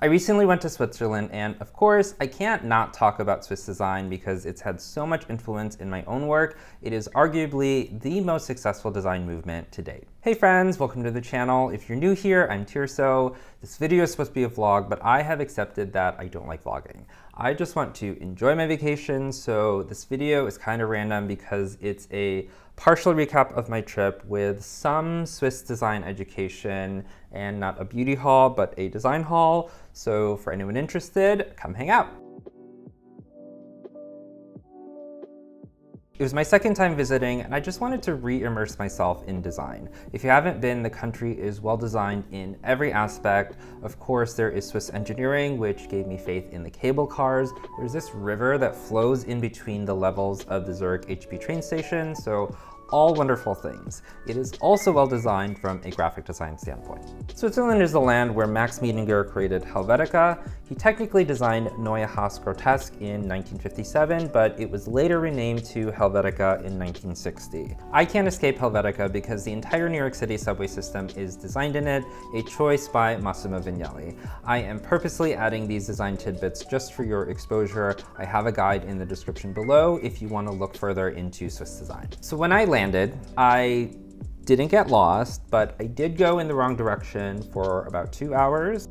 I recently went to Switzerland, and of course, I can't not talk about Swiss design because it's had so much influence in my own work. It is arguably the most successful design movement to date. Hey friends, welcome to the channel. If you're new here, I'm Tirso. This video is supposed to be a vlog, but I have accepted that I don't like vlogging. I just want to enjoy my vacation, so this video is kind of random because it's a partial recap of my trip with some Swiss design education and not a beauty haul, but a design haul. So for anyone interested, come hang out. It was my second time visiting, and I just wanted to re-immerse myself in design. If you haven't been, the country is well designed in every aspect. Of course, there is Swiss engineering, which gave me faith in the cable cars. There's this river that flows in between the levels of the Zurich HB train station, so all wonderful things. It is also well designed from a graphic design standpoint. Switzerland is the land where Max Miettinger created Helvetica. He technically designed Neue Haus Grotesk in 1957, but it was later renamed to Helvetica in 1960. I can't escape Helvetica because the entire New York City subway system is designed in it, a choice by Massimo Vignelli. I am purposely adding these design tidbits just for your exposure. I have a guide in the description below if you want to look further into Swiss design. So when I landed, I didn't get lost, but I did go in the wrong direction for about 2 hours.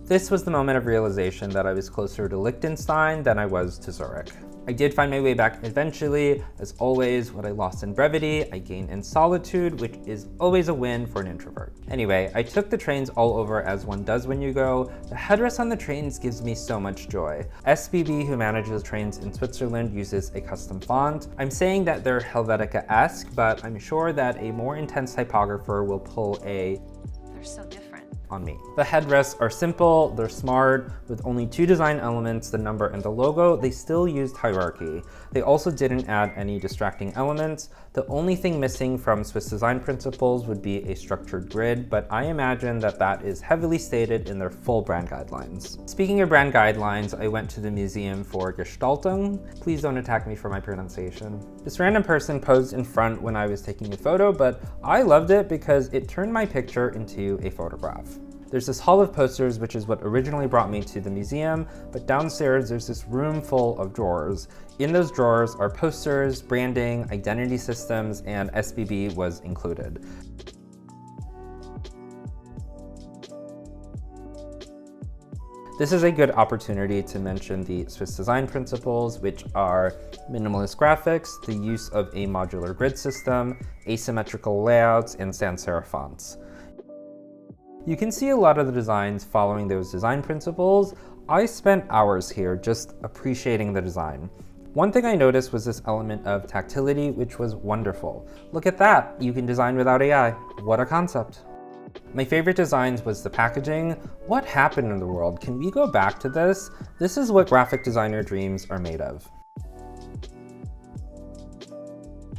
This was the moment of realization that I was closer to Liechtenstein than I was to Zurich. I did find my way back eventually. As always, what I lost in brevity, I gained in solitude, which is always a win for an introvert. Anyway, I took the trains all over as one does when you go. The headrest on the trains gives me so much joy. SBB, who manages trains in Switzerland, uses a custom font. I'm saying that they're Helvetica-esque, but I'm sure that a more intense typographer will pull a "they're so different" on me. The headrests are simple, they're smart, with only 2 design elements, the number and the logo. They still used hierarchy. They also didn't add any distracting elements. The only thing missing from Swiss design principles would be a structured grid, but I imagine that that is heavily stated in their full brand guidelines. Speaking of brand guidelines, I went to the Museum Fur Gestatlung. Please don't attack me for my pronunciation. This random person posed in front when I was taking a photo, but I loved it because it turned my picture into a photograph. There's this hall of posters, which is what originally brought me to the museum, but downstairs there's this room full of drawers. In those drawers are posters, branding, identity systems, and SBB was included. This is a good opportunity to mention the Swiss design principles, which are minimalist graphics, the use of a modular grid system, asymmetrical layouts, and sans serif fonts. You can see a lot of the designs following those design principles. I spent hours here just appreciating the design. One thing I noticed was this element of tactility, which was wonderful. Look at that, you can design without AI. What a concept. My favorite designs was the packaging. What happened in the world? Can we go back to this? This is what graphic designer dreams are made of.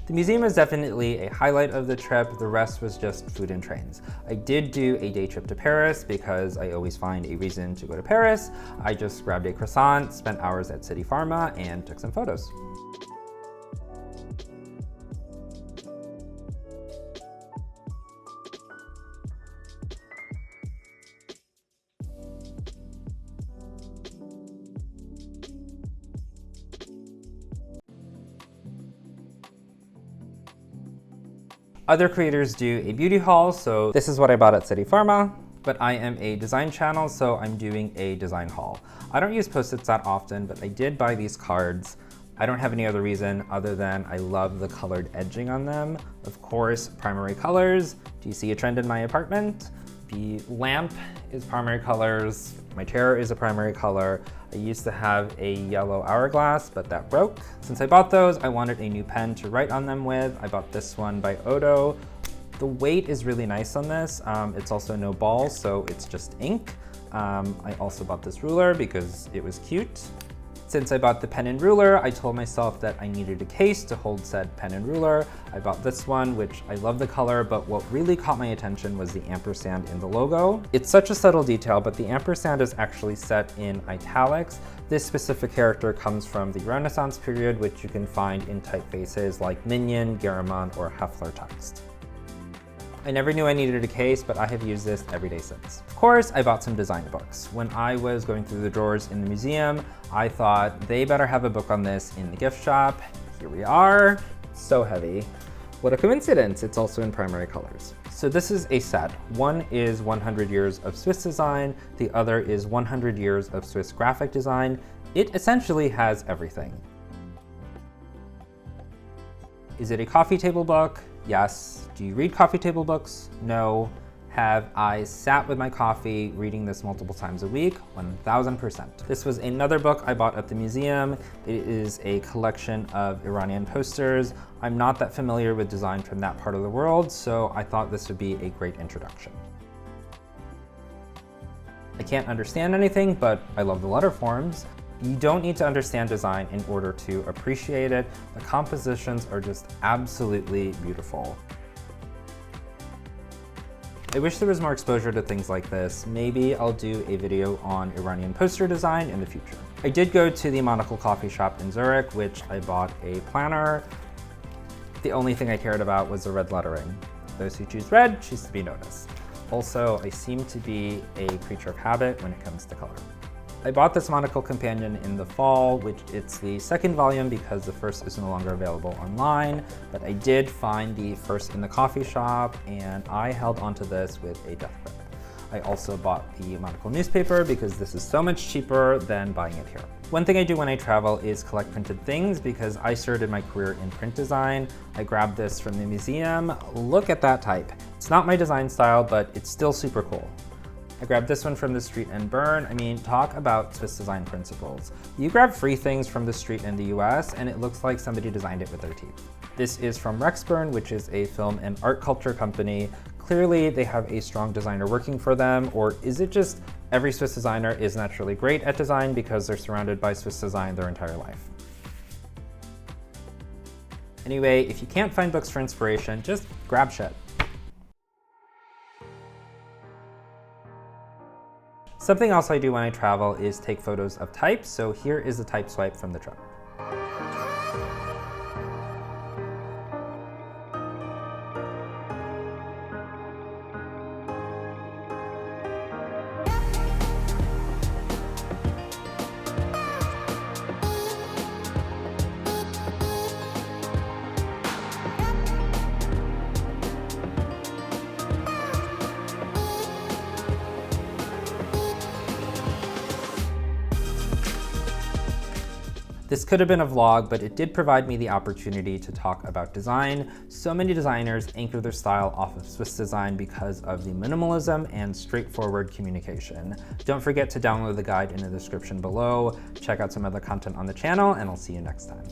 The museum is definitely a highlight of the trip. The rest was just food and trains. I did do a day trip to Paris because I always find a reason to go to Paris. I just grabbed a croissant, spent hours at City Pharma, and took some photos. Other creators do a beauty haul, so this is what I bought at City Pharma, but I am a design channel, so I'm doing a design haul. I don't use Post-its that often, but I did buy these cards. I don't have any other reason other than I love the colored edging on them. Of course, primary colors. Do you see a trend in my apartment? The lamp is primary colors. My chair is a primary color. I used to have a yellow hourglass, but that broke. Since I bought those, I wanted a new pen to write on them with. I bought this one by Odo. The weight is really nice on this. It's also no balls, so it's just ink. I also bought this ruler because it was cute. Since I bought the pen and ruler, I told myself that I needed a case to hold said pen and ruler. I bought this one, which I love the color, but what really caught my attention was the ampersand in the logo. It's such a subtle detail, but the ampersand is actually set in italics. This specific character comes from the Renaissance period, which you can find in typefaces like Minion, Garamond, or Heffler text. I never knew I needed a case, but I have used this every day since. Of course, I bought some design books. When I was going through the drawers in the museum, I thought they better have a book on this in the gift shop. Here we are. So heavy. What a coincidence, it's also in primary colors. So this is a set. One is 100 years of Swiss design, the other is 100 years of Swiss graphic design. It essentially has everything. Is it a coffee table book? Yes. Do you read coffee table books? No. Have I sat with my coffee reading this multiple times a week? 1000%. This was another book I bought at the museum. It is a collection of Iranian posters. I'm not that familiar with design from that part of the world, so I thought this would be a great introduction. I can't understand anything, but I love the letter forms. You don't need to understand design in order to appreciate it. The compositions are just absolutely beautiful. I wish there was more exposure to things like this. Maybe I'll do a video on Iranian poster design in the future. I did go to the Monocle coffee shop in Zurich, which I bought a planner. The only thing I cared about was the red lettering. Those who choose red choose to be noticed. Also, I seem to be a creature of habit when it comes to color. I bought this Monocle companion in the fall, which it's the second volume because the first is no longer available online, but I did find the first in the coffee shop and I held onto this with a death grip. I also bought the Monocle newspaper because this is so much cheaper than buying it here. One thing I do when I travel is collect printed things because I started my career in print design. I grabbed this from the museum. Look at that type. It's not my design style, but it's still super cool. I grabbed this one from the street and burn. I mean, talk about Swiss design principles. You grab free things from the street in the US and it looks like somebody designed it with their teeth. This is from Rexburn, which is a film and art culture company. Clearly they have a strong designer working for them, or is it just every Swiss designer is naturally great at design because they're surrounded by Swiss design their entire life? Anyway, if you can't find books for inspiration, just grab shit. Something else I do when I travel is take photos of types, so here is the type swipe from the trip. This could have been a vlog, but it did provide me the opportunity to talk about design. So many designers anchor their style off of Swiss design because of the minimalism and straightforward communication. Don't forget to download the guide in the description below. Check out some other content on the channel, and I'll see you next time.